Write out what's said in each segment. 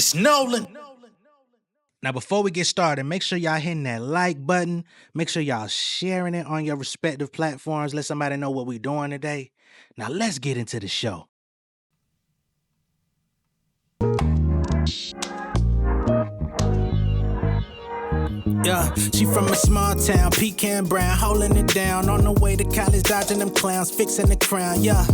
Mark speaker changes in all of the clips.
Speaker 1: It's Nolan.
Speaker 2: Now, before we get started, make sure y'all hitting that like button. Make sure y'all sharing it on your respective platforms. Let somebody know what we're doing today. Now, let's get into the show. Yeah, she from a small town, pecan brown, holding it down. On the way to college, dodging them clowns, fixing the crown. Yeah,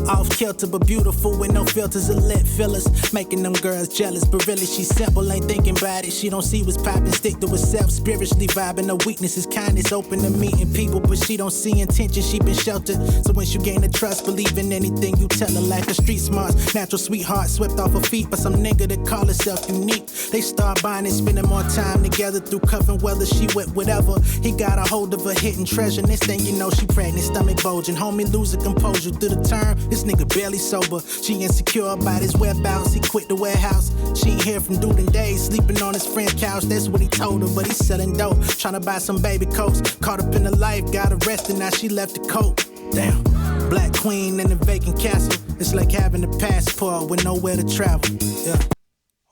Speaker 2: off kilter but beautiful with no filters or lip fillers, making them girls jealous. But really, she simple, ain't thinking about it. She don't see what's popping, stick to herself, spiritually vibing. Her weakness is kindness, open to meeting people, but she don't see intention. She been sheltered, so when she gain the trust, believe in anything you tell her. Like a street smarts, natural sweetheart, swept off her feet by some nigga that call herself unique. They start buying and spending more time together through cuffing. Whether she wet, whatever, he got a hold of her hidden treasure. Next thing you know, she pregnant, stomach bulging. Homie losing composure through the term. This nigga barely sober. She insecure about his whereabouts. He quit the warehouse. She ain't hear from dude in days. Sleeping on his friend's couch. That's what he told her. But he's selling dope, trying to buy some baby coats. Caught up in the life, got arrested. Now she left the coat. Damn. Black queen in a vacant castle. It's like having a passport with nowhere to travel. Yeah.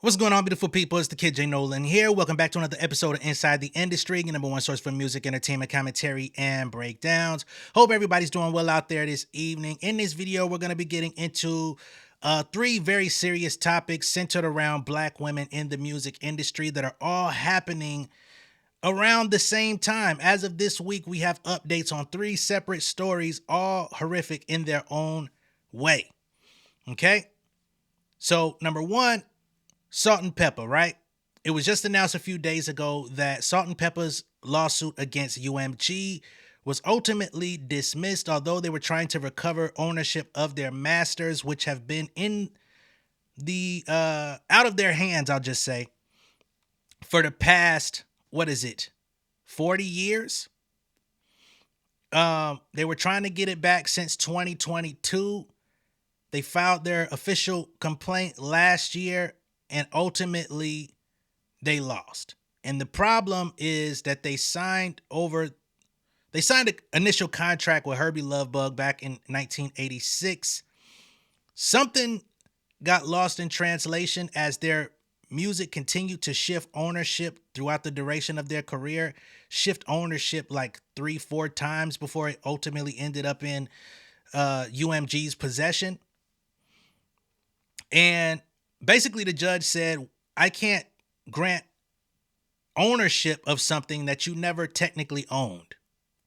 Speaker 2: What's going on, beautiful people? It's the Kid J Nolan here. Welcome back to another episode of Inside the Industry, your number one source for music, entertainment, commentary, and breakdowns. Hope everybody's doing well out there this evening. In this video, we're going to be getting into three very serious topics centered around black women in the music industry that are all happening around the same time. As of this week, we have updates on three separate stories, all horrific in their own way. Okay? So, number one, Salt-N-Pepa, right? It was just announced a few days ago that Salt-N-Pepa's lawsuit against UMG was ultimately dismissed, although they were trying to recover ownership of their masters, which have been in the out of their hands, I'll just say, for the past, 40 years? They were trying to get it back since 2022. They filed their official complaint last year, and ultimately, they lost. And the problem is that they signed an initial contract with Herbie Lovebug back in 1986. Something got lost in translation as their music continued to shift ownership throughout the duration of their career, shift ownership like 3-4 times before it ultimately ended up in UMG's possession. And basically, the judge said, I can't grant ownership of something that you never technically owned,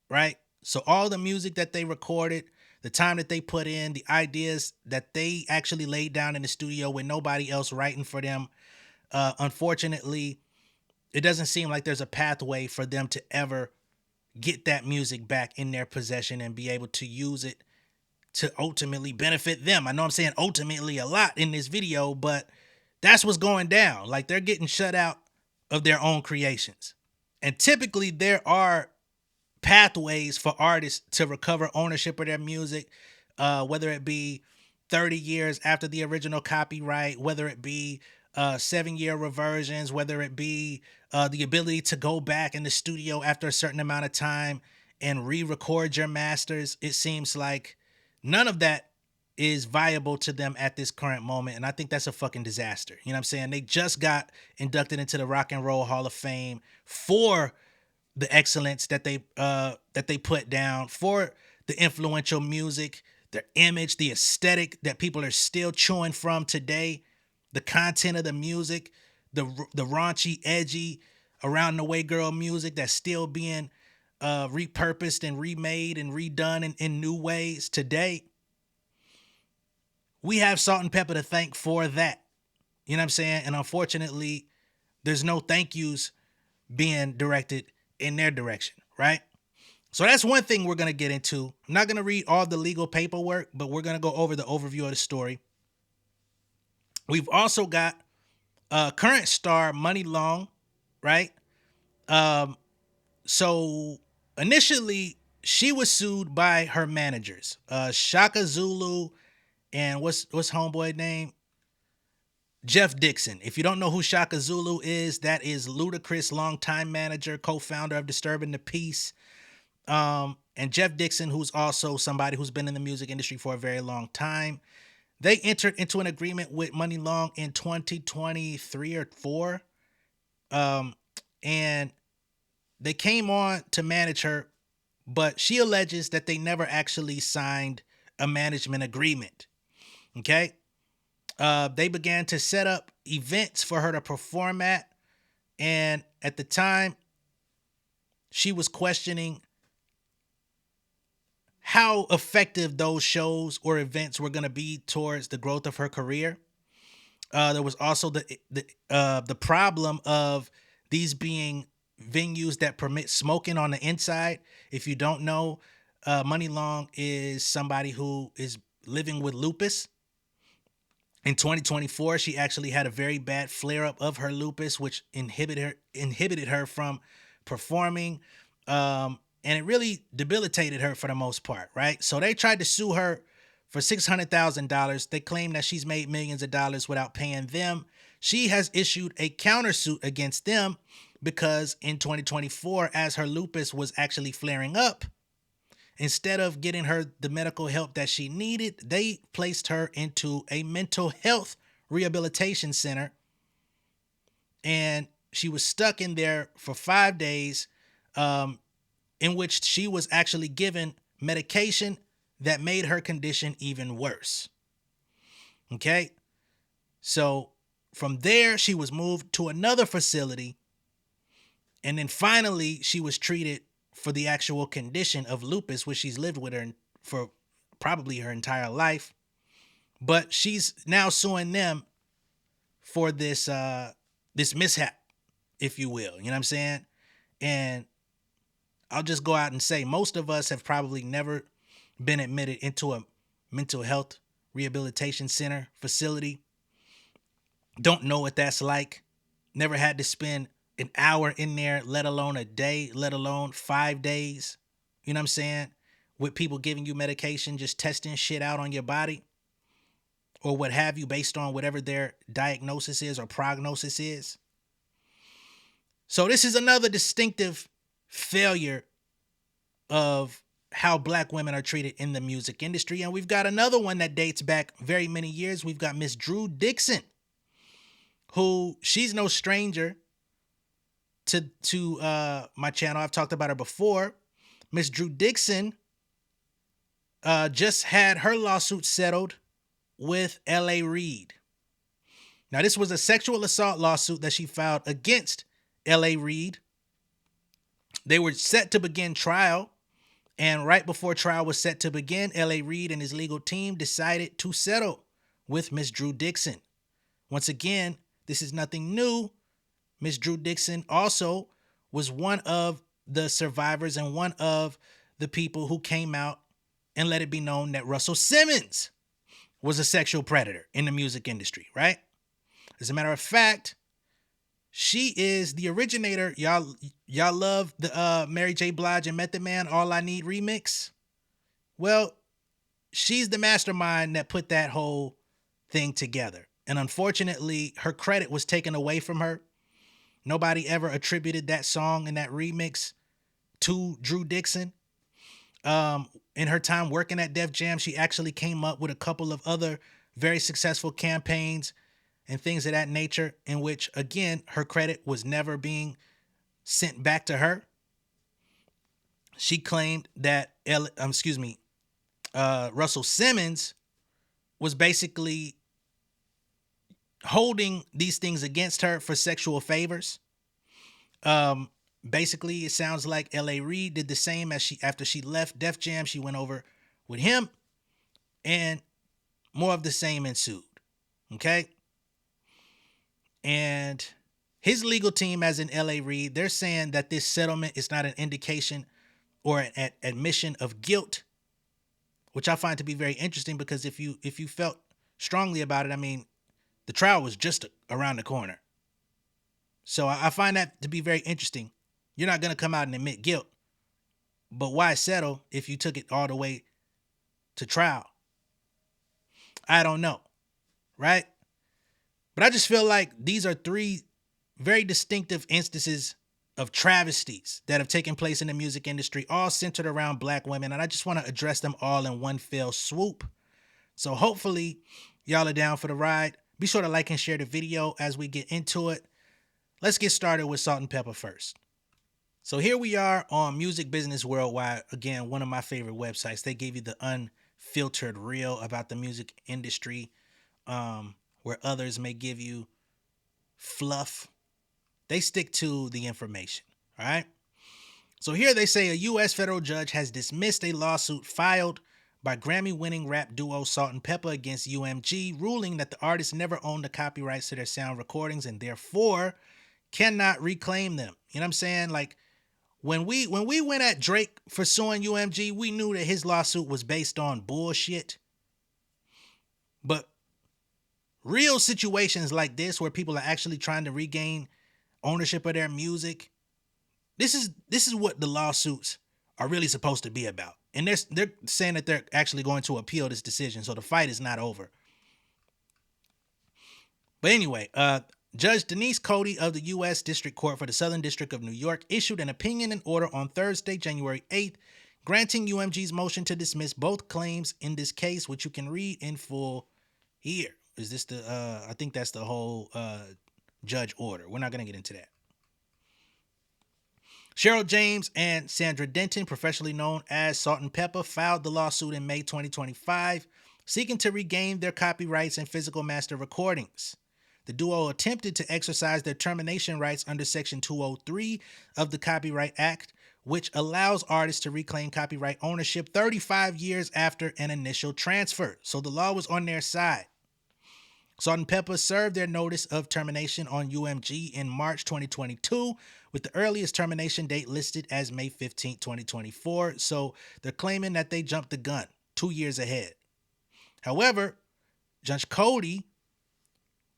Speaker 2: right? So all the music that they recorded, the time that they put in, the ideas that they actually laid down in the studio with nobody else writing for them, unfortunately, it doesn't seem like there's a pathway for them to ever get that music back in their possession and be able to use it to ultimately benefit them. I know I'm saying ultimately a lot in this video, but that's what's going down. Like, they're getting shut out of their own creations. And typically there are pathways for artists to recover ownership of their music, whether it be 30 years after the original copyright, whether it be 7-year reversions, whether it be the ability to go back in the studio after a certain amount of time and re-record your masters. It seems like none of that is viable to them at this current moment. And I think that's a fucking disaster. You know what I'm saying? They just got inducted into the Rock and Roll Hall of Fame for the excellence that they put down, for the influential music, their image, the aesthetic that people are still chewing from today, the content of the music, the raunchy, edgy, around the way girl music that's still being repurposed and remade and redone in new ways today. We have Salt-N-Pepa to thank for that. You know what I'm saying? And unfortunately, there's no thank yous being directed in their direction, right? So that's one thing we're going to get into. I'm not going to read all the legal paperwork, but we're going to go over the overview of the story. We've also got current star Muni Long, right? So initially, she was sued by her managers, Chaka Zulu and what's homeboy name? Jeff Dixon. If you don't know who Chaka Zulu is, that is Ludacris' longtime manager, co-founder of Disturbing the Peace. And Jeff Dixon, who's also somebody who's been in the music industry for a very long time. They entered into an agreement with Muni Long in 2023 or 4. And they came on to manage her, but she alleges that they never actually signed a management agreement. Okay. They began to set up events for her to perform at. And at the time, she was questioning how effective those shows or events were going to be towards the growth of her career. There was also the problem of these being venues that permit smoking on the inside. If you don't know, Muni Long is somebody who is living with lupus. In 2024, she actually had a very bad flare-up of her lupus, which inhibited her from performing. And it really debilitated her for the most part, right? So they tried to sue her for $600,000. They claim that she's made millions of dollars without paying them. She has issued a countersuit against them because in 2024, as her lupus was actually flaring up, instead of getting her the medical help that she needed, they placed her into a mental health rehabilitation center. And she was stuck in there for 5 days, in which she was actually given medication that made her condition even worse. Okay. So from there, she was moved to another facility. And then finally, she was treated for the actual condition of lupus, which she's lived with her for probably her entire life. But she's now suing them for this mishap, if you will. You know what I'm saying? And I'll just go out and say most of us have probably never been admitted into a mental health rehabilitation center facility. Don't know what that's like. Never had to spend an hour in there, let alone a day, let alone 5 days. You know what I'm saying? With people giving you medication, just testing shit out on your body or what have you based on whatever their diagnosis is or prognosis is. So this is another distinctive failure of how black women are treated in the music industry. And we've got another one that dates back very many years. We've got Miss Drew Dixon, who she's no stranger to my channel. I've talked about her before. Miss Drew Dixon just had her lawsuit settled with L.A. Reid. Now, this was a sexual assault lawsuit that she filed against L.A. Reid. They were set to begin trial, and right before trial was set to begin, L.A. Reid and his legal team decided to settle with Miss Drew Dixon. Once again, this is nothing new. Miss Drew Dixon also was one of the survivors and one of the people who came out and let it be known that Russell Simmons was a sexual predator in the music industry, right? As a matter of fact, she is the originator. Y'all love the Mary J. Blige and Method Man All I Need remix? Well, she's the mastermind that put that whole thing together. And unfortunately, her credit was taken away from her. Nobody ever attributed that song and that remix to Drew Dixon. In her time working at Def Jam, she actually came up with a couple of other very successful campaigns and things of that nature in which, again, her credit was never being sent back to her. She claimed that, Russell Simmons was basically holding these things against her for sexual favors. Basically, it sounds like L.A. Reid did the same after she left Def Jam. She went over with him, and more of the same ensued. Okay? And his legal team, as in L.A. Reid, they're saying that this settlement is not an indication or an admission of guilt, which I find to be very interesting because if you felt strongly about it, I mean, the trial was just around the corner. So I find that to be very interesting. You're not going to come out and admit guilt, but why settle if you took it all the way to trial? I don't know, right? But I just feel like these are three very distinctive instances of travesties that have taken place in the music industry, all centered around black women. And I just want to address them all in one fell swoop. So hopefully y'all are down for the ride. Be sure to like and share the video as we get into it. Let's get started with Salt and Pepper first. So here we are on Music Business Worldwide. Again, one of my favorite websites. They give you the unfiltered real about the music industry, where others may give you fluff. They stick to the information, all right? So here they say a U.S. federal judge has dismissed a lawsuit filed by Grammy-winning rap duo Salt and Pepper against UMG, ruling that the artists never owned the copyrights to their sound recordings and therefore cannot reclaim them. You know what I'm saying? Like when we went at Drake for suing UMG, we knew that his lawsuit was based on bullshit. But real situations like this where people are actually trying to regain ownership of their music, this is what the lawsuits are really supposed to be about. And they're saying that they're actually going to appeal this decision, so the fight is not over. But anyway, Judge Denise Cody of the U.S. District Court for the Southern District of New York issued an opinion and order on Thursday, January 8th, granting UMG's motion to dismiss both claims in this case, which you can read in full here. Is this the, I think that's the whole judge order. We're not going to get into that. Cheryl James and Sandra Denton, professionally known as Salt and Pepper, filed the lawsuit in May 2025, seeking to regain their copyrights and physical master recordings. The duo attempted to exercise their termination rights under Section 203 of the Copyright Act, which allows artists to reclaim copyright ownership 35 years after an initial transfer. So the law was on their side. Salt and Pepper served their notice of termination on UMG in March 2022, with the earliest termination date listed as May 15, 2024. So they're claiming that they jumped the gun 2 years ahead. However, Judge Cody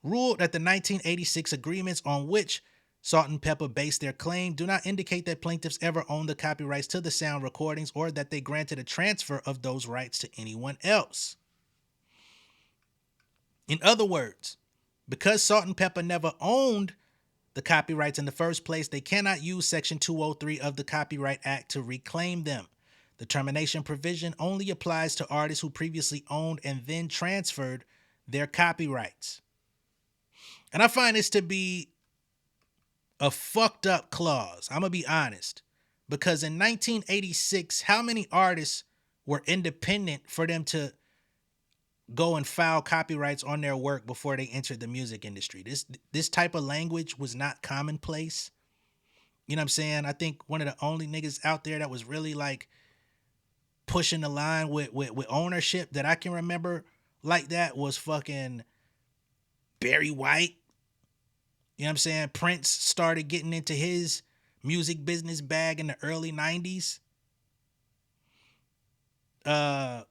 Speaker 2: ruled that the 1986 agreements on which Salt and Pepper based their claim do not indicate that plaintiffs ever owned the copyrights to the sound recordings or that they granted a transfer of those rights to anyone else. In other words, because Salt and Pepper never owned the copyrights in the first place, they cannot use Section 203 of the Copyright Act to reclaim them. The termination provision only applies to artists who previously owned and then transferred their copyrights. And I find this to be a fucked up clause. I'm going to be honest. Because in 1986, how many artists were independent for them to go and file copyrights on their work before they entered the music industry? This type of language was not commonplace. You know what I'm saying? I think one of the only niggas out there that was really like pushing the line with ownership that I can remember like that was fucking Barry White. You know what I'm saying? Prince started getting into his music business bag in the early 90s. I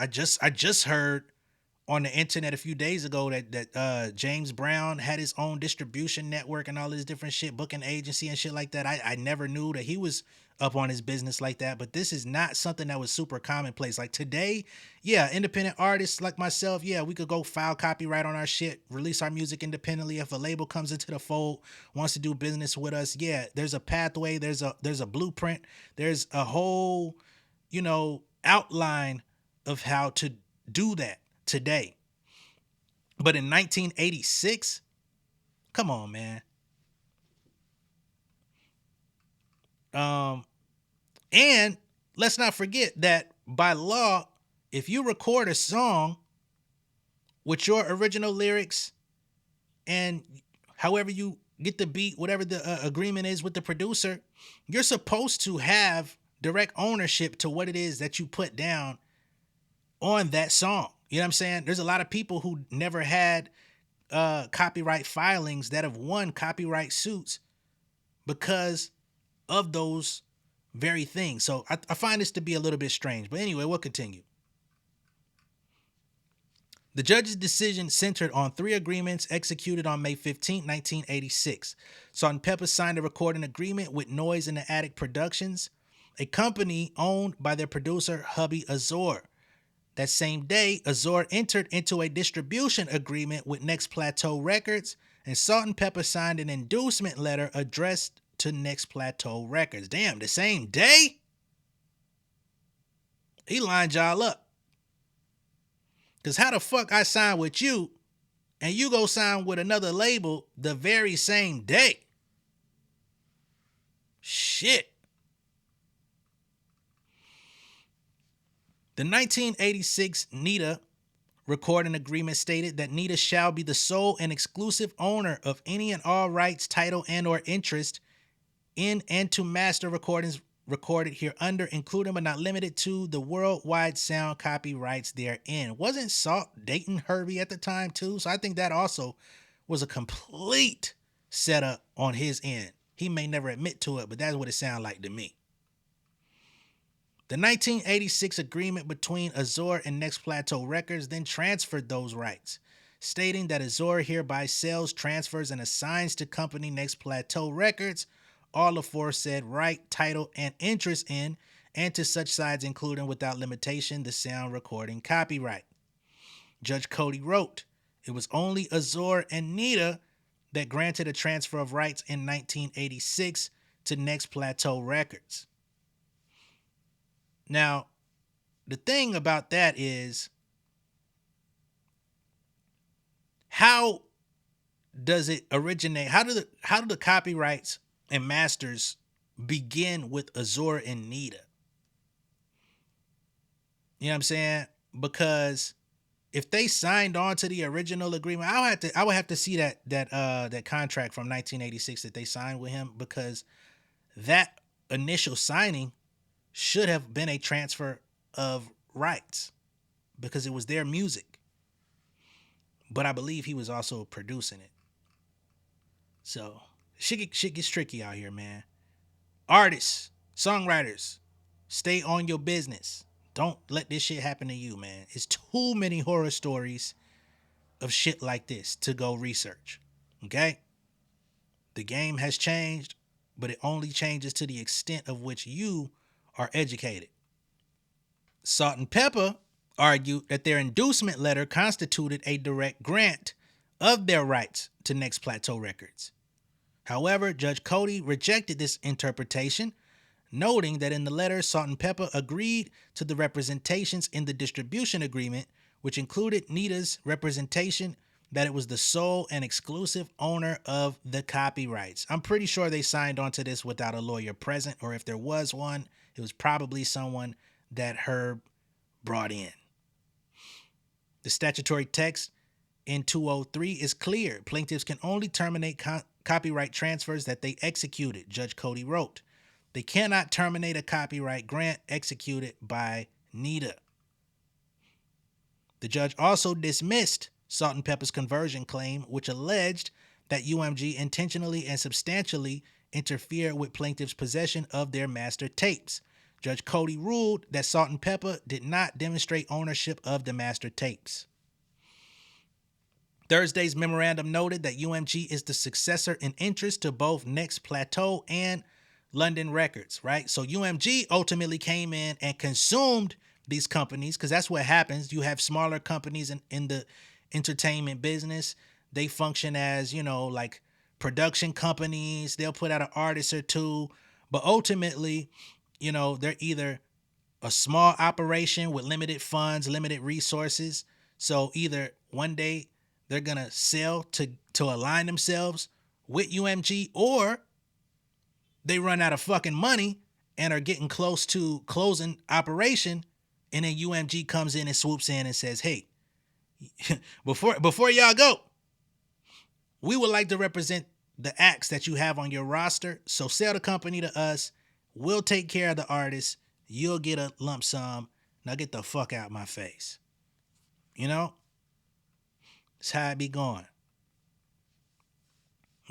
Speaker 2: just heard on the internet a few days ago that James Brown had his own distribution network and all this different shit, booking agency and shit like that. I never knew that he was up on his business like that, but this is not something that was super commonplace. Like today, yeah, independent artists like myself, yeah, we could go file copyright on our shit, release our music independently. If a label comes into the fold, wants to do business with us, yeah, there's a pathway, there's a blueprint, there's a whole, outline of how to do that today. But in 1986, come on, man. And let's not forget that by law, if you record a song with your original lyrics and however you get the beat, whatever the agreement is with the producer, you're supposed to have direct ownership to what it is that you put down on that song. You know what I'm saying? There's a lot of people who never had copyright filings that have won copyright suits because of those very things. So I find this to be a little bit strange. But anyway, we'll continue. The judge's decision centered on 3 agreements executed on May 15, 1986. Salt and Pepper signed a recording agreement with Noise in the Attic Productions, a company owned by their producer, Hubby Azor. That same day, Azor entered into a distribution agreement with Next Plateau Records, and Salt and Pepper signed an endorsement letter addressed to Next Plateau Records. Damn, the same day? He lined y'all up. Because how the fuck I sign with you and you go sign with another label the very same day? Shit. The 1986 NITA recording agreement stated that NITA shall be the sole and exclusive owner of any and all rights, title, and or interest in and to master recordings recorded hereunder, including but not limited to the worldwide sound copyrights therein. Wasn't Salt dating Herbie at the time too? So I think that also was a complete setup on his end. He may never admit to it, but that's what it sounded like to me. The 1986 agreement between Azor and Next Plateau Records then transferred those rights, stating that Azor hereby sells, transfers, and assigns to company Next Plateau Records all aforesaid right, title, and interest in, and to such sides including without limitation the sound recording copyright. Judge Cody wrote, it was only Azor and NITA that granted a transfer of rights in 1986 to Next Plateau Records. Now, the thing about that is, how does it originate? How do the copyrights and masters begin with Azor and NITA? You know what I'm saying? Because if they signed on to the original agreement, I would have to see that contract from 1986 that they signed with him, because that initial signing should have been a transfer of rights because it was their music. But I believe he was also producing it. So shit gets tricky out here, man. Artists, songwriters, stay on your business. Don't let this shit happen to you, man. It's too many horror stories of shit like this to go research. Okay? The game has changed, but it only changes to the extent of which you are educated. Salt and Pepper argued that their inducement letter constituted a direct grant of their rights to Next Plateau Records. However, Judge Cody rejected this interpretation, noting that in the letter, Salt and Pepper agreed to the representations in the distribution agreement, which included NITA's representation that it was the sole and exclusive owner of the copyrights. I'm pretty sure they signed onto this without a lawyer present, or if there was one, it was probably someone that Herb brought in. The statutory text in 203 is clear. Plaintiffs can only terminate copyright transfers that they executed, Judge Cody wrote. They cannot terminate a copyright grant executed by NITA. The judge also dismissed Salt and Pepper's conversion claim, which alleged that UMG intentionally and substantially interfered with plaintiffs' possession of their master tapes. Judge Cody ruled that Salt and Pepper did not demonstrate ownership of the master tapes. Thursday's memorandum noted that UMG is the successor in interest to both Next Plateau and London Records, right? So UMG ultimately came in and consumed these companies, because that's what happens. You have smaller companies in the entertainment business. They function as, like production companies. They'll put out an artist or two, but ultimately, they're either a small operation with limited funds, limited resources. So either one day they're going to sell to align themselves with UMG, or they run out of fucking money and are getting close to closing operation. And then UMG comes in and swoops in and says, hey, before y'all go, we would like to represent the acts that you have on your roster. So sell the company to us. We'll take care of the artist. You'll get a lump sum. Now get the fuck out my face. That's how it be going.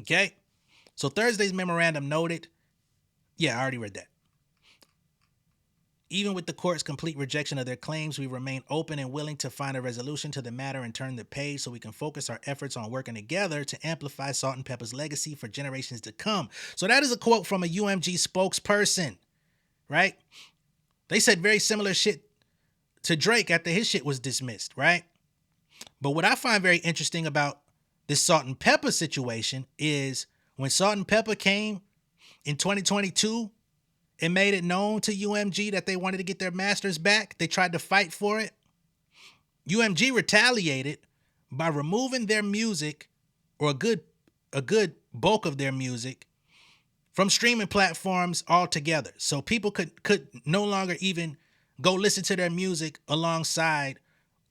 Speaker 2: Okay? So Thursday's memorandum noted, I already read that. Even with the court's complete rejection of their claims, we remain open and willing to find a resolution to the matter and turn the page so we can focus our efforts on working together to amplify Salt and Pepper's legacy for generations to come. So that is a quote from a UMG spokesperson, right? They said very similar shit to Drake after his shit was dismissed, right? But what I find very interesting about this Salt and Pepper situation is when Salt and Pepper came in 2022 and made it known to UMG that they wanted to get their masters back, they tried to fight for it. UMG retaliated by removing their music, or a good bulk of their music, from streaming platforms altogether. So people could no longer even go listen to their music alongside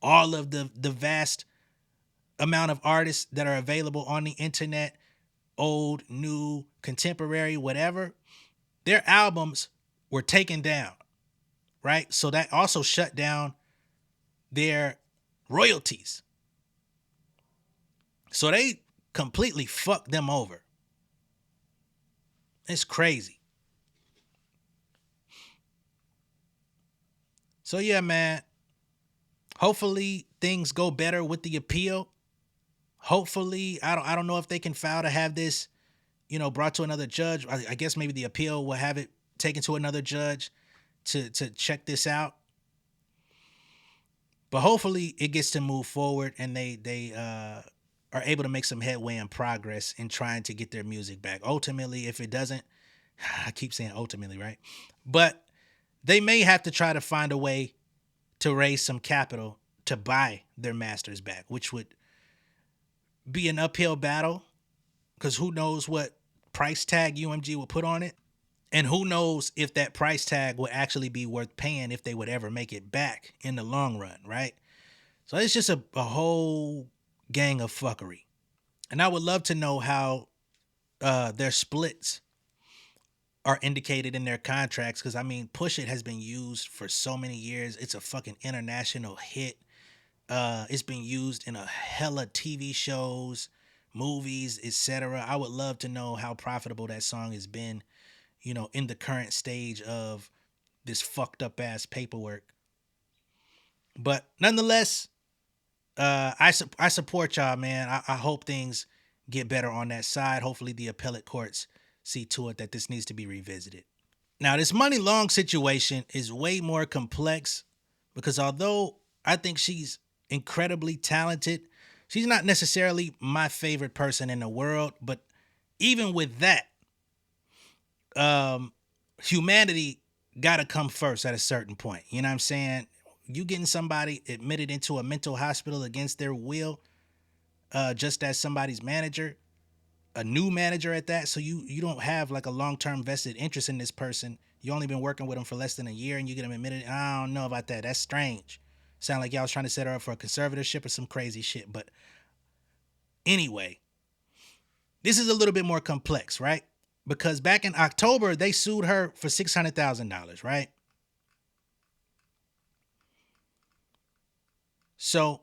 Speaker 2: all of the vast amount of artists that are available on the internet, old, new, contemporary, whatever. Their albums were taken down, right? So that also shut down their royalties. So they completely fucked them over. It's crazy. So yeah, man. Hopefully things go better with the appeal. Hopefully, I don't know if they can file to have this, brought to another judge. I guess maybe the appeal will have it taken to another judge to check this out. But hopefully it gets to move forward and they are able to make some headway and progress in trying to get their music back. Ultimately, if it doesn't, I keep saying ultimately, right? But they may have to try to find a way to raise some capital to buy their masters back, which would be an uphill battle because who knows what price tag UMG will put on it. And who knows if that price tag would actually be worth paying if they would ever make it back in the long run, right? So it's just a whole gang of fuckery. And I would love to know how their splits are indicated in their contracts. Because, I mean, Push It has been used for so many years. It's a fucking international hit. It's been used in a hella TV shows, movies, etc. I would love to know how profitable that song has been, in the current stage of this fucked up ass paperwork. But nonetheless, I support y'all, man. I hope things get better on that side. Hopefully, the appellate courts see to it that this needs to be revisited. Now, this Muni Long situation is way more complex because although I think she's incredibly talented, she's not necessarily my favorite person in the world. But even with that, humanity got to come first at a certain point. You know what I'm saying? You getting somebody admitted into a mental hospital against their will, just as somebody's manager, a new manager at that. So you don't have like a long-term vested interest in this person. You only been working with them for less than a year and you get them admitted. I don't know about that. That's strange. Sound like y'all was trying to set her up for a conservatorship or some crazy shit. But anyway, this is a little bit more complex, right? Because back in October, they sued her for $600,000, right? So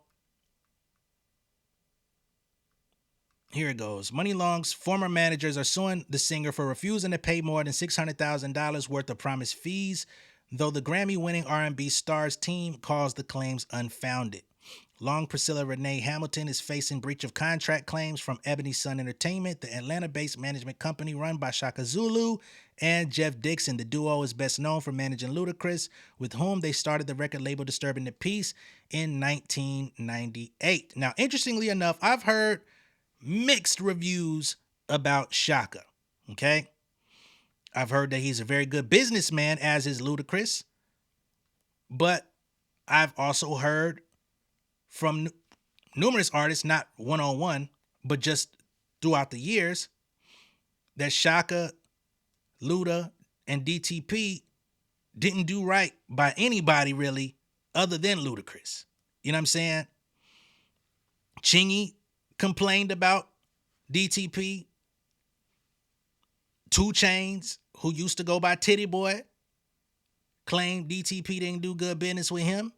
Speaker 2: here it goes. Muni Long's former managers are suing the singer for refusing to pay more than $600,000 worth of promised fees, though the Grammy-winning R&B star's team calls the claims unfounded. Long Priscilla Renae Hamilton is facing breach of contract claims from Ebony Sun Entertainment, the Atlanta-based management company run by Chaka Zulu and Jeff Dixon. The duo is best known for managing Ludacris, with whom they started the record label Disturbing the Peace in 1998. Now, interestingly enough, I've heard mixed reviews about Chaka, okay? I've heard that he's a very good businessman, as is Ludacris, but I've also heard from numerous artists, not one-on-one, but just throughout the years, that Chaka, Luda, and DTP didn't do right by anybody really other than Ludacris. You know what I'm saying? Chingy complained about DTP. 2 Chainz, who used to go by Titty Boy, claimed DTP didn't do good business with him.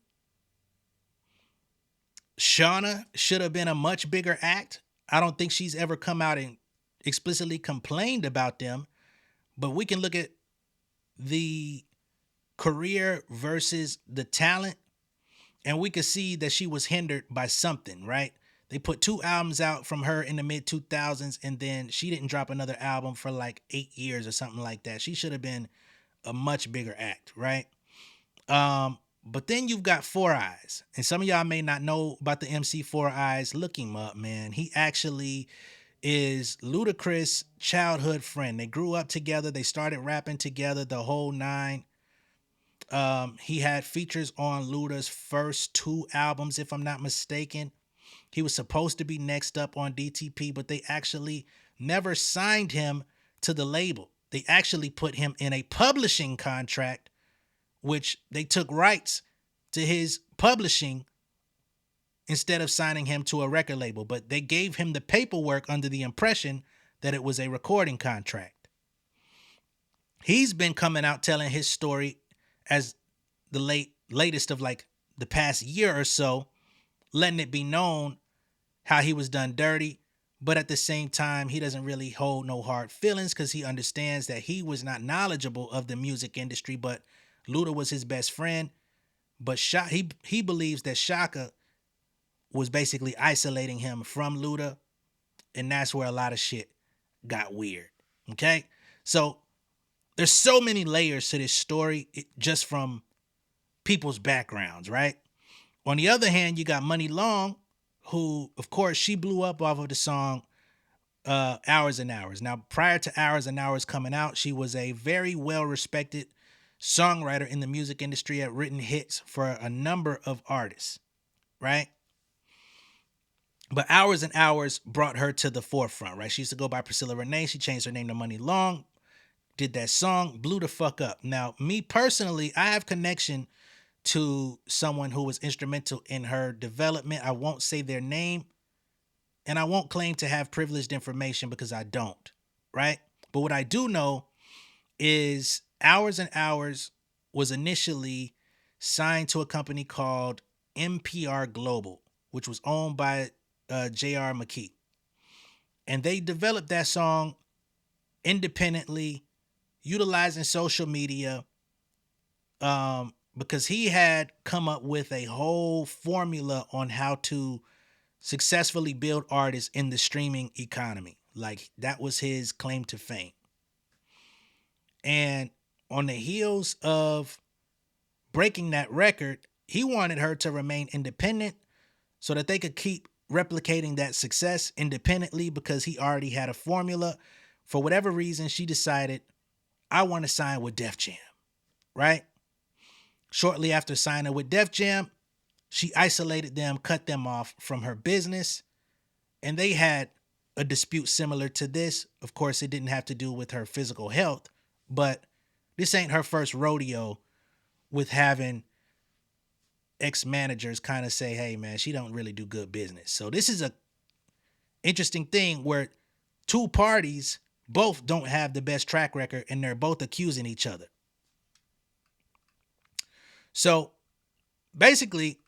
Speaker 2: Shauna should have been a much bigger act. I don't think she's ever come out and explicitly complained about them, but we can look at the career versus the talent, and we could see that she was hindered by something, right? They put 2 albums out from her in the mid 2000s, and then she didn't drop another album for like 8 years or something like that. She should have been a much bigger act, right? But then you've got 4 Eyes, and some of y'all may not know about the MC 4 Eyes. Look him up, man. He actually is Ludacris' childhood friend. They grew up together. They started rapping together, the whole nine. He had features on Luda's first two albums, if I'm not mistaken. He was supposed to be next up on DTP, but they actually never signed him to the label. They actually put him in a publishing contract, which they took rights to his publishing instead of signing him to a record label. But they gave him the paperwork under the impression that it was a recording contract. He's been coming out telling his story as the latest of like the past year or so, letting it be known how he was done dirty. But at the same time, he doesn't really hold no hard feelings because he understands that he was not knowledgeable of the music industry, but Luda was his best friend. But he believes that Chaka was basically isolating him from Luda, and that's where a lot of shit got weird. Okay? So there's so many layers to this story just from people's backgrounds, right? On the other hand, you got Muni Long, who, of course, she blew up off of the song Hours and Hours. Now, prior to Hours and Hours coming out, she was a very well-respected songwriter in the music industry, had written hits for a number of artists, right? But Hours and Hours brought her to the forefront, right? She used to go by Priscilla Renae. She changed her name to Muni Long, did that song, blew the fuck up. Now, me personally, I have connection to someone who was instrumental in her development. I won't say their name, and I won't claim to have privileged information because I don't, right? But what I do know is Hours and Hours was initially signed to a company called MPR Global, which was owned by J.R. McKee. And they developed that song independently, utilizing social media, because he had come up with a whole formula on how to successfully build artists in the streaming economy. Like, that was his claim to fame. And on the heels of breaking that record, he wanted her to remain independent so that they could keep replicating that success independently, because he already had a formula. For whatever reason, she decided, I want to sign with Def Jam, right? Shortly after signing with Def Jam, she isolated them, cut them off from her business, and they had a dispute similar to this. Of course, it didn't have to do with her physical health, but this ain't her first rodeo with having ex-managers kind of say, hey, man, she don't really do good business. So this is a interesting thing where two parties both don't have the best track record, and they're both accusing each other. So basically,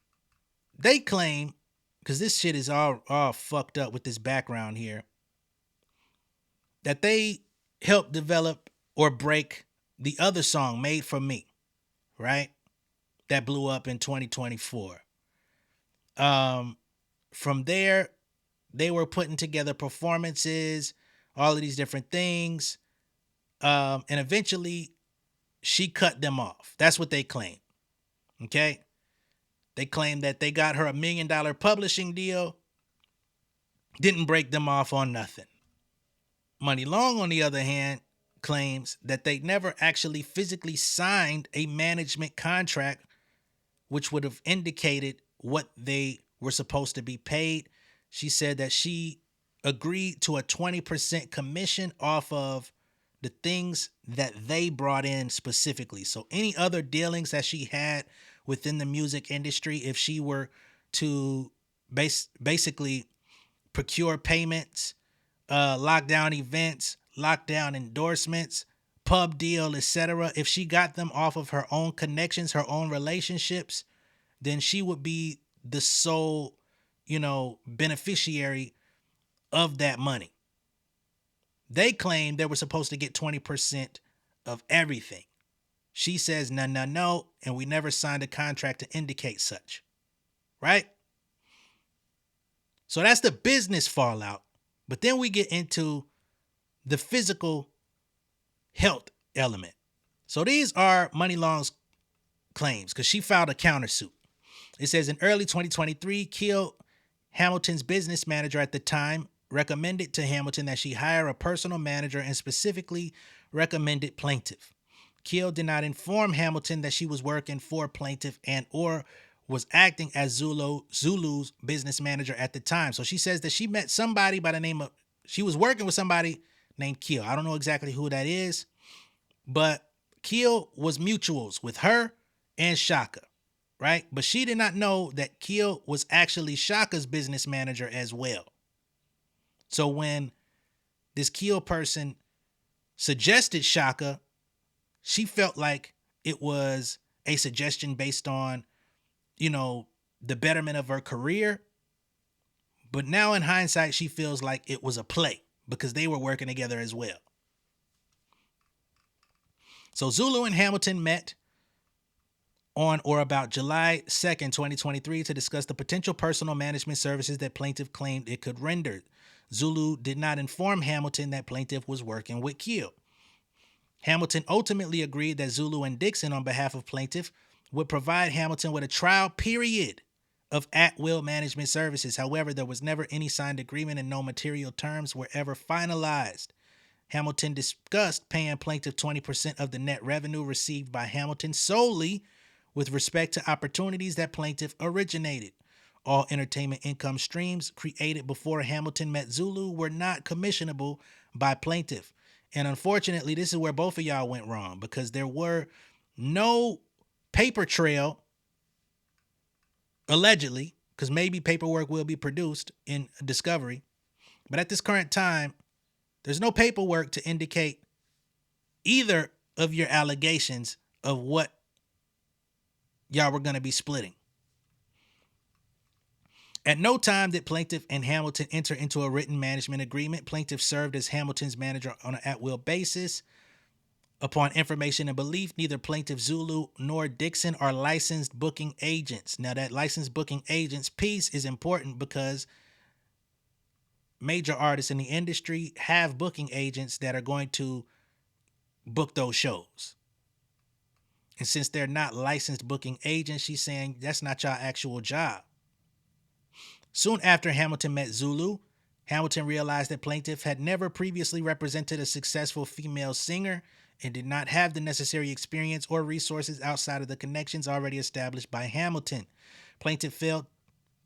Speaker 2: they claim, because this shit is all fucked up with this background here, that they helped develop or break the other song, Made for Me, right? That blew up in 2024. From there, they were putting together performances, all of these different things. And eventually, she cut them off. That's what they claim. Okay? They claim that they got her $1 million publishing deal. Didn't break them off on nothing. Muni Long, on the other hand, claims that they never actually physically signed a management contract which would have indicated what they were supposed to be paid. She said that she agreed to a 20% commission off of the things that they brought in specifically. So any other dealings that she had within the music industry, if she were to basically procure payments, lock down events, lock down endorsements, pub deal, etc., if she got them off of her own connections, her own relationships, then she would be the sole, beneficiary of that money. They claim they were supposed to get 20% of everything. She says, no, and we never signed a contract to indicate such. Right? So that's the business fallout. But then we get into the physical health element. So these are Muni Long's claims, because she filed a countersuit. It says, in early 2023, Keel, Hamilton's business manager at the time, recommended to Hamilton that she hire a personal manager and specifically recommended plaintiff. Kiel did not inform Hamilton that she was working for plaintiff and or was acting as Zulu's business manager at the time. So she says that she met somebody by the name of, she was working with somebody named Kiel. I don't know exactly who that is, but Kiel was mutuals with her and Chaka, right? But she did not know that Kiel was actually Chaka's business manager as well. So when this Kiel person suggested Chaka, she felt like it was a suggestion based on, the betterment of her career. But now in hindsight, she feels like it was a play because they were working together as well. So Zulu and Hamilton met on or about July 2nd, 2023 to discuss the potential personal management services that plaintiff claimed it could render. Zulu did not inform Hamilton that plaintiff was working with Kiel. Hamilton ultimately agreed that Zulu and Dixon, on behalf of plaintiff, would provide Hamilton with a trial period of at-will management services. However, there was never any signed agreement and no material terms were ever finalized. Hamilton discussed paying plaintiff 20% of the net revenue received by Hamilton solely with respect to opportunities that plaintiff originated. All entertainment income streams created before Hamilton met Zulu were not commissionable by plaintiff. And unfortunately, this is where both of y'all went wrong because there were no paper trail, allegedly, because maybe paperwork will be produced in discovery. But at this current time, there's no paperwork to indicate either of your allegations of what y'all were going to be splitting. At no time did plaintiff and Hamilton enter into a written management agreement. Plaintiff served as Hamilton's manager on an at-will basis. Upon information and belief, neither plaintiff Zulu nor Dixon are licensed booking agents. Now, that licensed booking agents piece is important because major artists in the industry have booking agents that are going to book those shows. And since they're not licensed booking agents, she's saying that's not your actual job. Soon after Hamilton met Zulu, Hamilton realized that plaintiff had never previously represented a successful female singer and did not have the necessary experience or resources outside of the connections already established by Hamilton. Plaintiff failed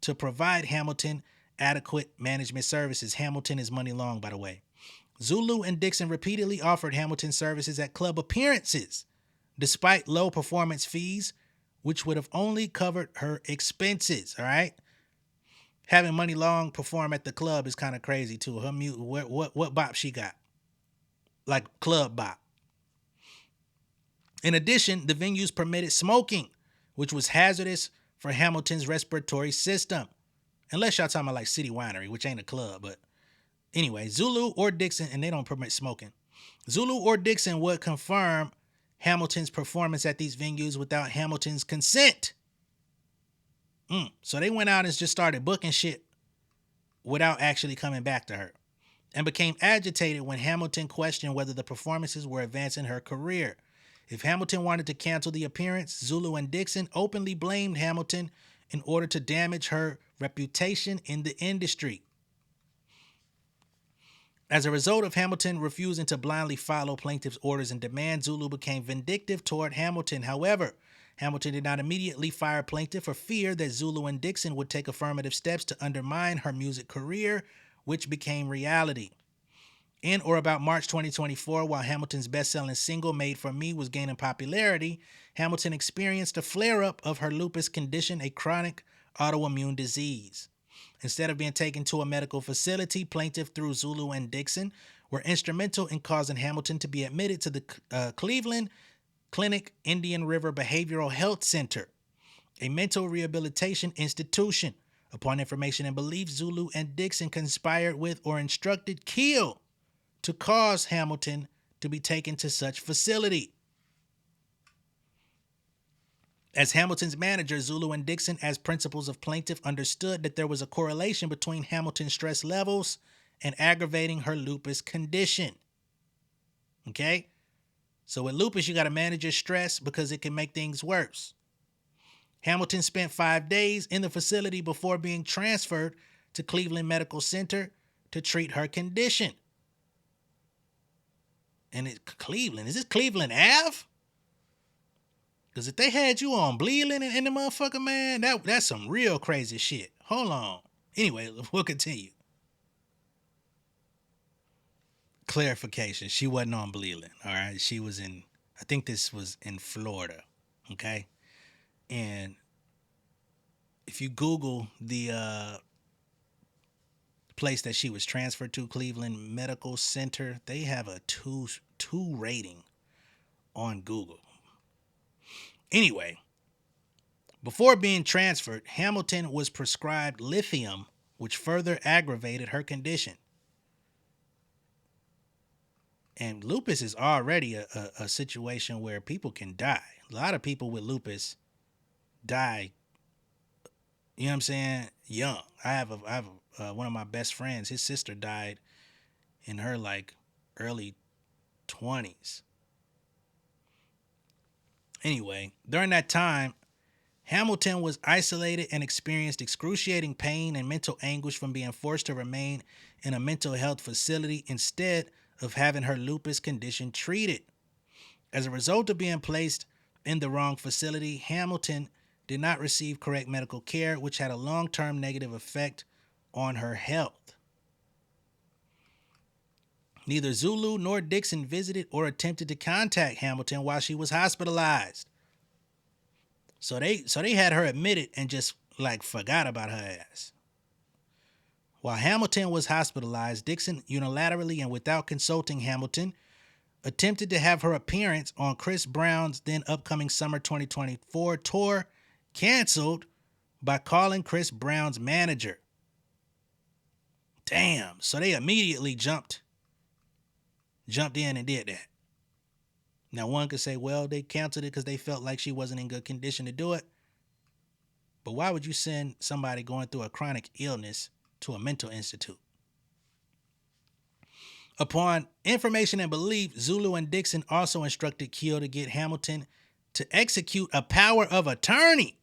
Speaker 2: to provide Hamilton adequate management services. Hamilton is Muni Long, by the way. Zulu and Dixon repeatedly offered Hamilton services at club appearances, despite low performance fees, which would have only covered her expenses, all right? Having Muni Long perform at the club is kind of crazy, too. Her music, what bop she got? Like club bop. In addition, the venues permitted smoking, which was hazardous for Hamilton's respiratory system. Unless y'all talking about like City Winery, which ain't a club, but anyway, Zulu or Dixon, and they don't permit smoking. Zulu or Dixon would confirm Hamilton's performance at these venues without Hamilton's consent. So they went out and just started booking shit without actually coming back to her and became agitated when Hamilton questioned whether the performances were advancing her career. If Hamilton wanted to cancel the appearance, Zulu and Dixon openly blamed Hamilton in order to damage her reputation in the industry. As a result of Hamilton refusing to blindly follow plaintiff's orders and demands, Zulu became vindictive toward Hamilton. However, Hamilton did not immediately fire plaintiff for fear that Zulu and Dixon would take affirmative steps to undermine her music career, which became reality. In or about March 2024, while Hamilton's best-selling single Made For Me was gaining popularity, Hamilton experienced a flare-up of her lupus condition, a chronic autoimmune disease. Instead of being taken to a medical facility, plaintiff through Zulu and Dixon were instrumental in causing Hamilton to be admitted to the Cleveland Clinic Indian River Behavioral Health Center, a mental rehabilitation institution. Upon information and belief, Zulu and Dixon conspired with or instructed Kiel to cause Hamilton to be taken to such facility. As Hamilton's manager, Zulu and Dixon, as principals of plaintiff, understood that there was a correlation between Hamilton's stress levels and aggravating her lupus condition. Okay? So with lupus, you got to manage your stress because it can make things worse. Hamilton spent 5 days in the facility before being transferred to Cleveland Medical Center to treat her condition. And it's Cleveland. Is this Cleveland Ave? Because if they had you on bleeding in the motherfucker, man, that's some real crazy shit. Hold on. Anyway, we'll continue. Clarification. She wasn't on bleeding, all right? She was in, I think this was in Florida, okay? And if you Google the place that she was transferred to, Cleveland Medical Center, they have a two rating on Google. Anyway, before being transferred, Hamilton was prescribed lithium, which further aggravated her condition. And lupus is already a situation where people can die. A lot of people with lupus die, you know what I'm saying, young. I have one of my best friends, his sister died in her like early 20s. Anyway, during that time, Hamilton was isolated and experienced excruciating pain and mental anguish from being forced to remain in a mental health facility instead of having her lupus condition treated. As a result of being placed in the wrong facility, Hamilton did not receive correct medical care, which had a long-term negative effect on her health. Neither Zulu nor Dixon visited or attempted to contact Hamilton while she was hospitalized. So they had her admitted and just like forgot about her ass. While Hamilton was hospitalized, Dixon unilaterally and without consulting Hamilton attempted to have her appearance on Chris Brown's then upcoming summer 2024 tour canceled by calling Chris Brown's manager. Damn. So they immediately jumped in and did that. Now one could say, well, they canceled it because they felt like she wasn't in good condition to do it. But why would you send somebody going through a chronic illness to a mental institute? Upon information and belief, Zulu and Dixon also instructed Keel to get Hamilton to execute a power of attorney,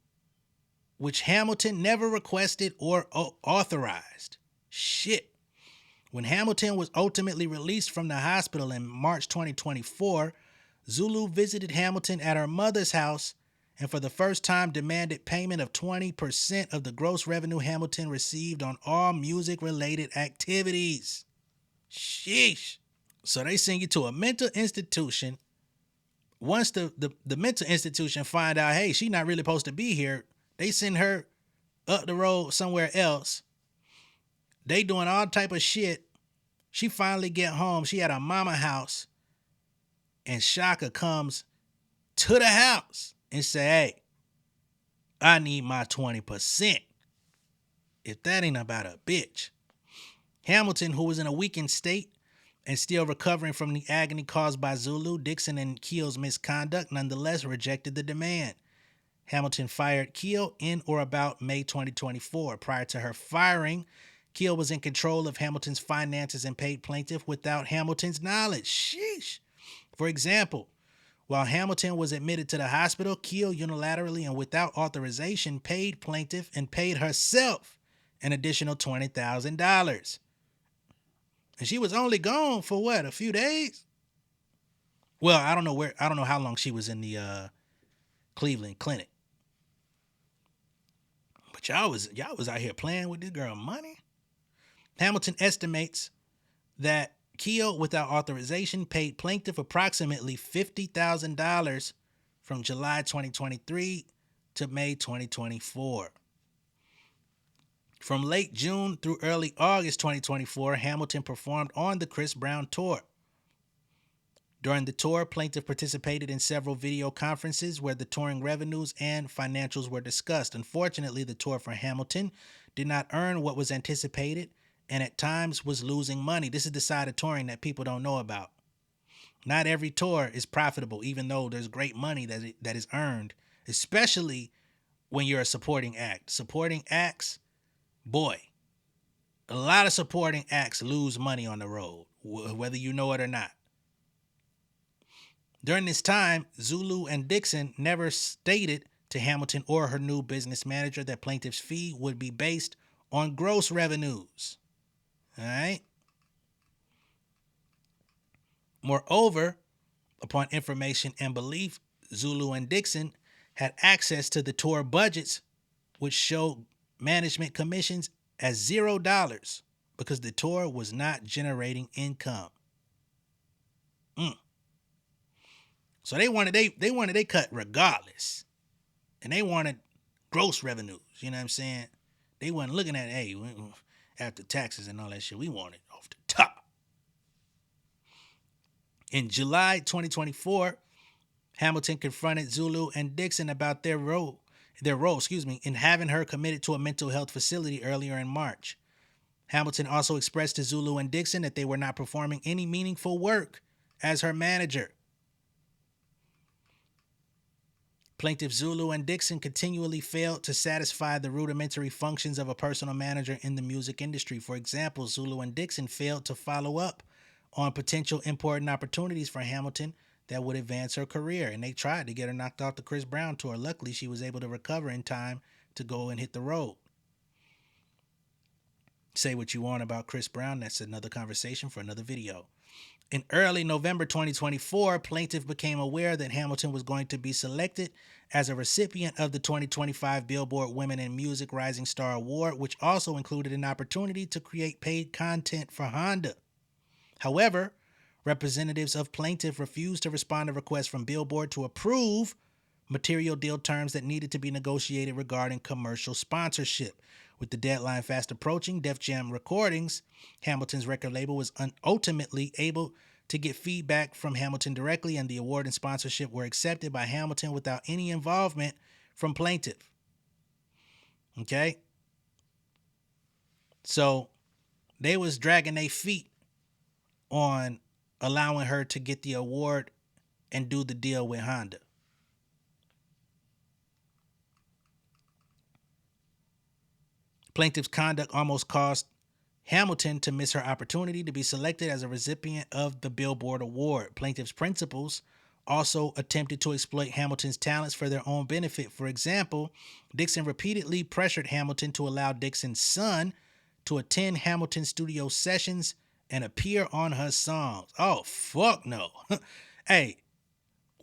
Speaker 2: which Hamilton never requested or authorized. Shit. When Hamilton was ultimately released from the hospital in March 2024, Zulu visited Hamilton at her mother's house and for the first time demanded payment of 20% of the gross revenue Hamilton received on all music-related activities. Sheesh. So they send you to a mental institution. Once the mental institution find out, hey, she's not really supposed to be here, they send her up the road somewhere else. They doing all type of shit. She finally get home. She at her mama house. And Chaka comes to the house and say, hey, I need my 20%. If that ain't about a bitch. Hamilton, who was in a weakened state and still recovering from the agony caused by Zulu, Dixon, and Keel's misconduct, nonetheless rejected the demand. Hamilton fired Keel in or about May 2024. Prior to her firing, Keel was in control of Hamilton's finances and paid plaintiff without Hamilton's knowledge. Sheesh. For example, while Hamilton was admitted to the hospital, Keel unilaterally and without authorization paid plaintiff and paid herself an additional $20,000. And she was only gone for what, a few days? Well, I don't know how long she was in the Cleveland clinic. But y'all was out here playing with this girl money. Hamilton estimates that Keel, without authorization, paid plaintiff approximately $50,000 from July 2023 to May 2024. From late June through early August 2024, Hamilton performed on the Chris Brown tour. During the tour, plaintiff participated in several video conferences where the touring revenues and financials were discussed. Unfortunately, the tour for Hamilton did not earn what was anticipated and at times was losing money. This is the side of touring that people don't know about. Not every tour is profitable, even though there's great money that is earned, especially when you're a supporting act. Supporting acts, boy, a lot of supporting acts lose money on the road, whether you know it or not. During this time, Zulu and Dixon never stated to Hamilton or her new business manager that plaintiff's fee would be based on gross revenues. All right. Moreover, upon information and belief, Zulu and Dixon had access to the tour budgets, which showed management commissions as $0 because the tour was not generating income. So they wanted they cut regardless, and they wanted gross revenues. You know what I'm saying? They wasn't looking at, hey, after taxes and all that shit. We want it off the top. In July 2024, Hamilton confronted Zulu and Dixon about their role, in having her committed to a mental health facility earlier in March. Hamilton also expressed to Zulu and Dixon that they were not performing any meaningful work as her manager. Plaintiff Zulu and Dixon continually failed to satisfy the rudimentary functions of a personal manager in the music industry. For example, Zulu and Dixon failed to follow up on potential important opportunities for Hamilton that would advance her career, and they tried to get her knocked off the Chris Brown tour. Luckily, she was able to recover in time to go and hit the road. Say what you want about Chris Brown. That's another conversation for another video. In early November 2024, plaintiff became aware that Hamilton was going to be selected as a recipient of the 2025 Billboard Women in Music Rising Star Award, which also included an opportunity to create paid content for Honda. However, representatives of plaintiff refused to respond to requests from Billboard to approve material deal terms that needed to be negotiated regarding commercial sponsorship. With the deadline fast approaching, Def Jam Recordings, Hamilton's record label, was ultimately able to get feedback from Hamilton directly, and the award and sponsorship were accepted by Hamilton without any involvement from plaintiff. Okay? So they was dragging their feet on allowing her to get the award and do the deal with Honda. Plaintiff's conduct almost caused Hamilton to miss her opportunity to be selected as a recipient of the Billboard Award. Plaintiff's principals also attempted to exploit Hamilton's talents for their own benefit. For example, Dixon repeatedly pressured Hamilton to allow Dixon's son to attend Hamilton's studio sessions and appear on her songs. Oh, fuck no. Hey,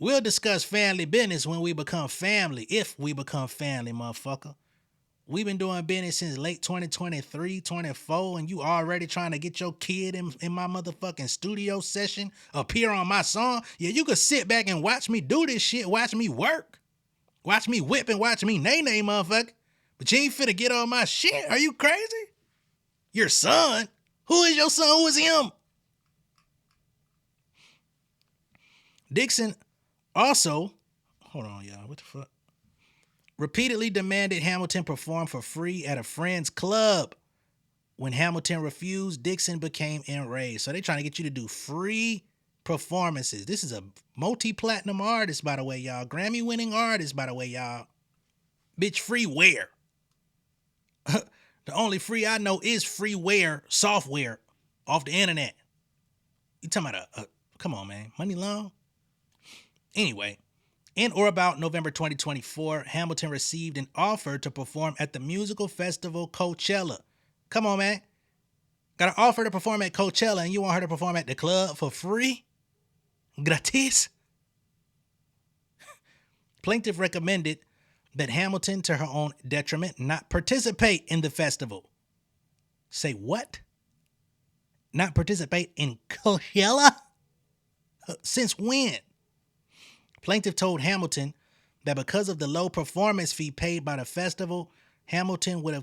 Speaker 2: we'll discuss family business when we become family, if we become family, motherfucker. We've been doing business since late 2023, 24, and you already trying to get your kid in my motherfucking studio session, appear on my song? Yeah, you could sit back and watch me do this shit, watch me work, watch me whip and watch me nay-nay, motherfucker. But you ain't finna get on my shit. Are you crazy? Your son? Who is your son? Who is him? Dixon also, hold on, y'all, what the fuck? Repeatedly demanded Hamilton perform for free at a friend's club. When Hamilton refused, Dixon became enraged. So they trying to get you to do free performances. This is a multi-platinum artist, by the way, y'all. Grammy-winning artist, by the way, y'all. Bitch, free where? The only free I know is freeware software off the internet. You talking about come on, man. Muni Long? Anyway. In or about November 2024, Hamilton received an offer to perform at the musical festival Coachella. Come on, man. Got an offer to perform at Coachella and you want her to perform at the club for free? Gratis? Plaintiff recommended that Hamilton, to her own detriment, not participate in the festival. Say what? Not participate in Coachella? Since when? Plaintiff told Hamilton that because of the low performance fee paid by the festival, Hamilton would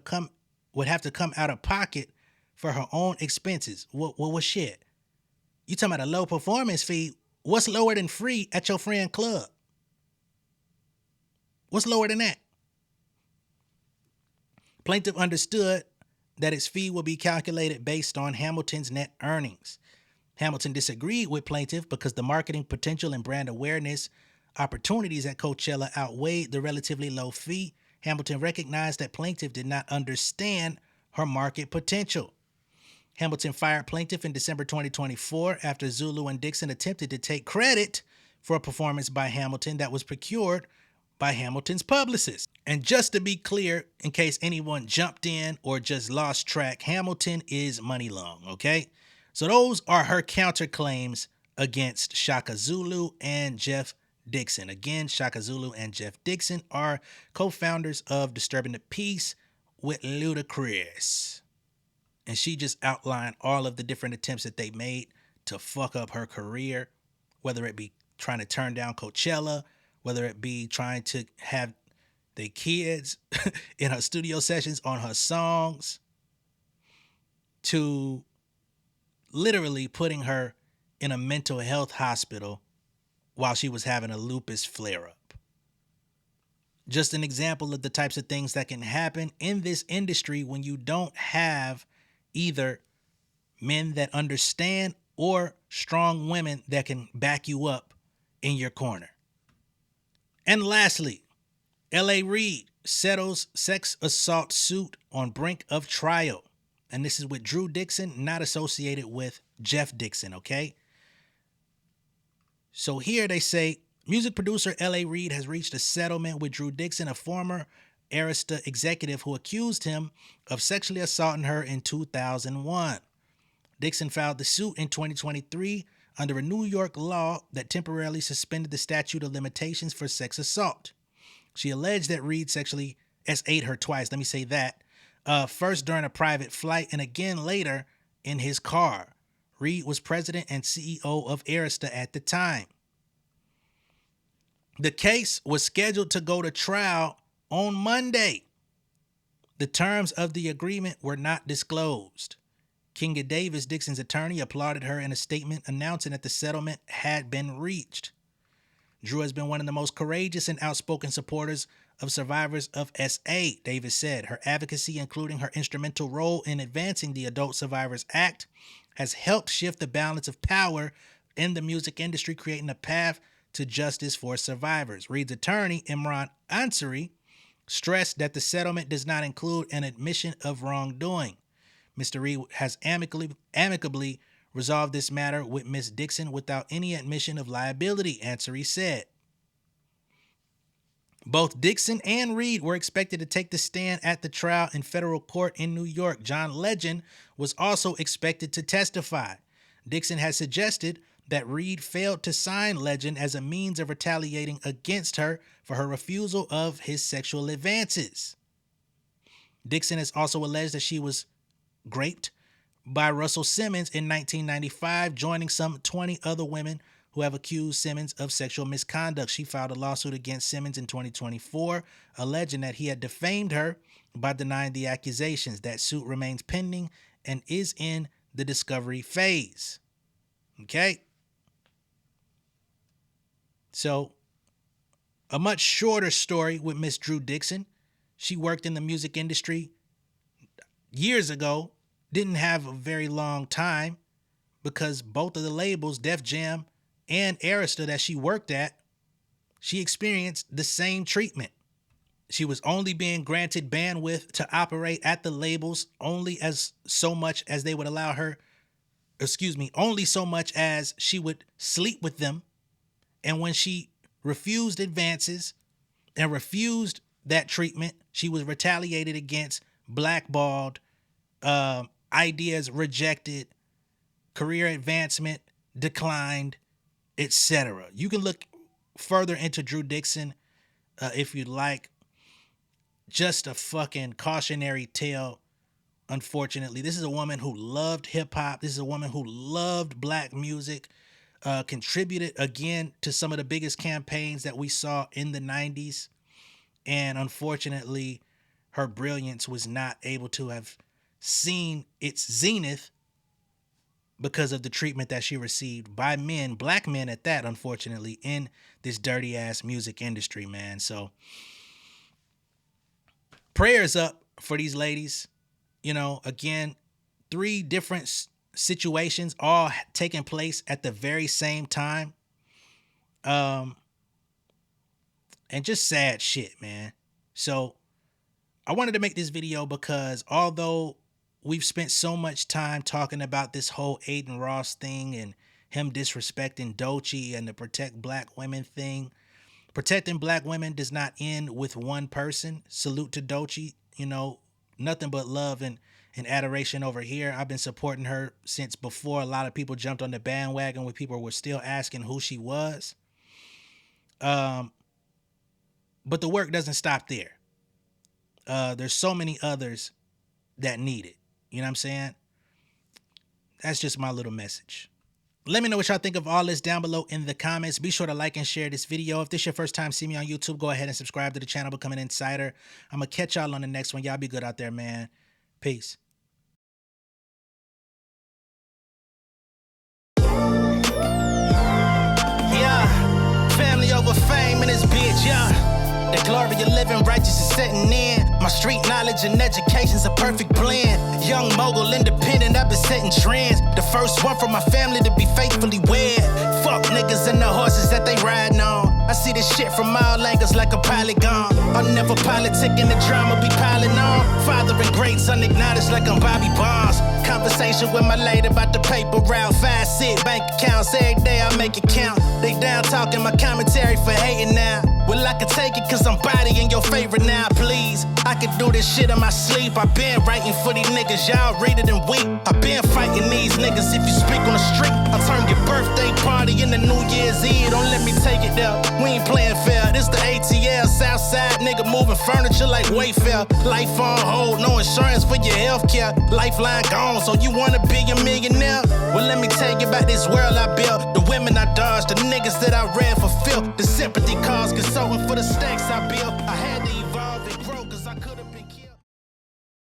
Speaker 2: have to come out of pocket for her own expenses. What shit? You talking about a low performance fee? What's lower than free at your friend club? What's lower than that? Plaintiff understood that its fee will be calculated based on Hamilton's net earnings. Hamilton disagreed with plaintiff because the marketing potential and brand awareness opportunities at Coachella outweighed the relatively low fee. Hamilton recognized that plaintiff did not understand her market potential. Hamilton fired plaintiff in December 2024 after Zulu and Dixon attempted to take credit for a performance by Hamilton that was procured by Hamilton's publicist. And just to be clear, in case anyone jumped in or just lost track, Hamilton is Muni Long, okay? So those are her counterclaims against Chaka Zulu and Jeff Dixon. Again, Chaka Zulu and Jeff Dixon are co-founders of Disturbing the Peace with Ludacris. And she just outlined all of the different attempts that they made to fuck up her career, whether it be trying to turn down Coachella, whether it be trying to have the kids in her studio sessions on her songs, to literally putting her in a mental health hospital while she was having a lupus flare-up. Just an example of the types of things that can happen in this industry when you don't have either men that understand or strong women that can back you up in your corner. And lastly, L.A. Reid settles sex assault suit on brink of trial. And this is with Drew Dixon, not associated with Jeff Dixon, okay? So here they say, music producer L.A. Reid has reached a settlement with Drew Dixon, a former Arista executive who accused him of sexually assaulting her in 2001. Dixon filed the suit in 2023 under a New York law that temporarily suspended the statute of limitations for sex assault. She alleged that Reid sexually S8'd her twice. Let me say that. First during a private flight and again later in his car. Reid was president and CEO of Arista at the time. The case was scheduled to go to trial on Monday. The terms of the agreement were not disclosed. Kinga Davis, Dixon's attorney, applauded her in a statement announcing that the settlement had been reached. Drew has been one of the most courageous and outspoken supporters of survivors of SA, Davis said. Her advocacy, including her instrumental role in advancing the Adult Survivors Act, has helped shift the balance of power in the music industry, creating a path to justice for survivors. Reid's attorney, Imran Ansari, stressed that the settlement does not include an admission of wrongdoing. Mr. Reid has amicably resolved this matter with Ms. Dixon without any admission of liability, Ansari said. Both Dixon and Reid were expected to take the stand at the trial in federal court in New York. John Legend was also expected to testify. Dixon has suggested that Reid failed to sign Legend as a means of retaliating against her for her refusal of his sexual advances. Dixon has also alleged that she was raped by Russell Simmons in 1995, joining some 20 other women who have accused Simmons of sexual misconduct. She filed a lawsuit against Simmons in 2024, alleging that he had defamed her by denying the accusations. That suit remains pending and is in the discovery phase. Okay? So, a much shorter story with Miss Drew Dixon. She worked in the music industry years ago, didn't have a very long time because both of the labels, Def Jam and Arista that she worked at, she experienced the same treatment. She was only being granted bandwidth to operate at the labels only as so much as they would allow her, only so much as she would sleep with them. And when she refused advances and refused that treatment, she was retaliated against, blackballed, ideas rejected, career advancement declined, etc. You can look further into Drew Dixon if you'd like. Just a fucking cautionary tale, unfortunately. This is a woman who loved hip-hop. This is a woman who loved black music, contributed, again, to some of the biggest campaigns that we saw in the 90s. And unfortunately, her brilliance was not able to have seen its zenith because of the treatment that she received by men, black men at that, unfortunately, in this dirty ass music industry, man. So prayers up for these ladies. You know, again, 3 different situations all taking place at the very same time. And just sad shit, man. So I wanted to make this video because although we've spent so much time talking about this whole Aiden Ross thing and him disrespecting Doechii and the protect black women thing, protecting black women does not end with one person. Salute to Doechii, you know, nothing but love and adoration over here. I've been supporting her since before a lot of people jumped on the bandwagon when people were still asking who she was. But the work doesn't stop there. There's so many others that need it. You know what I'm saying? That's just my little message. Let me know what y'all think of all this down below in the comments. Be sure to like and share this video. If this is your first time seeing me on YouTube, go ahead and subscribe to the channel, become an insider. I'm going to catch y'all on the next one. Y'all be good out there, man. Peace. Yeah, family over fame in this bitch, yeah. The glory of living righteous is setting in. My street knowledge and education's a perfect blend. Young mogul, independent, I've been setting trends. The first one from my family to be faithfully wed. Fuck niggas and the horses that they riding on. I see this shit from all angles like a polygon. I'll never politic and the drama be piling on. Father and greats unacknowledged like I'm Bobby Bonds. Conversation with my lady about the paper route. 5-6 bank accounts every day I make it count. They down talking my commentary for hating now. Well, I can take it cause I'm bodying your favorite now, please. I can do this shit in my sleep. I been writing for these niggas, y'all read it and weep. I been fighting these niggas if you speak on the street. I'll turn your birthday party into New Year's Eve. Don't let me take it there. We ain't playing fair. This the ATL, Southside nigga moving furniture like Wayfair. Life on hold, no insurance for your healthcare. Lifeline gone, so you wanna be a millionaire? Well, let me tell you about this world I built. The women I dodged, the niggas that I read for filth. This